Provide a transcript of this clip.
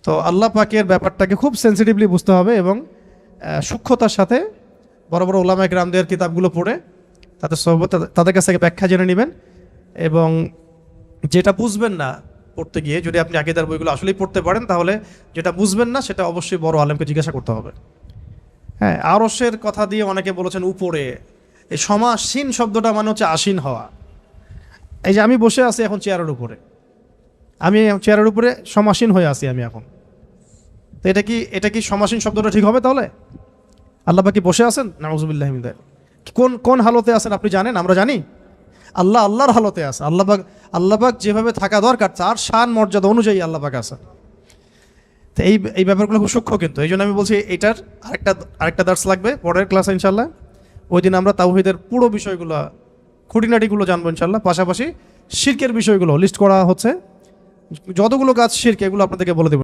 তো আল্লাহ পাকের ব্যাপারটাকে খুব সেন্সিটিভলি বুঝতে হবে এবং সূক্ষ্মতার সাথে বড় বড় ওলামা কিরামদের কিতাবগুলো পড়ে তাদের কাছ থেকে ব্যাখ্যা জেনে নেবেন। এবং যেটা বুঝবেন না পড়তে গিয়ে, যদি আপনি আকীদার বইগুলো আসলেই পড়তে পারেন, তাহলে যেটা বুঝবেন না সেটা অবশ্যই বড় আলেমকে জিজ্ঞাসা করতে হবে। হ্যাঁ, আরশের কথা দিয়ে অনেকে বলেছেন উপরে। এই সমাসীন শব্দটা মানে হচ্ছে আসীন হওয়া। এই যে আমি বসে আছি এখন চেয়ারের উপরে, আমি চেয়ারের উপরে সমাসীন হয়ে আছি আমি এখন। তো এটা কি সমাসীন শব্দটা ঠিক হবে তাহলে? আল্লাহ পাক কি বসে আছেন? নাউজুবিল্লাহি মিন যালিক। কোন হালতে আছেন আপনি জানেন? আমরা জানি। আল্লাহর হালতে আছে। আল্লাহ পাক যেভাবে থাকা দরকার তার শান মর্যাদা অনুযায়ী আল্লাহ পাক আছে। তো এই ব্যাপারগুলো খুব সূক্ষ্ম, কিন্তু এই জন্য আমি বলছি এটার আরেকটা দার্স লাগবে পরের ক্লাসে ইনশাল্লাহ। ওই দিন আমরা তাওহীদের পুরো বিষয়গুলো, খুঁটিনাটিগুলো জানবো ইনশাল্লাহ। পাশাপাশি শিরকের বিষয়গুলো লিস্ট করা হচ্ছে, যতগুলো কাজ শিরক এগুলো আপনাদেরকে বলে দেব।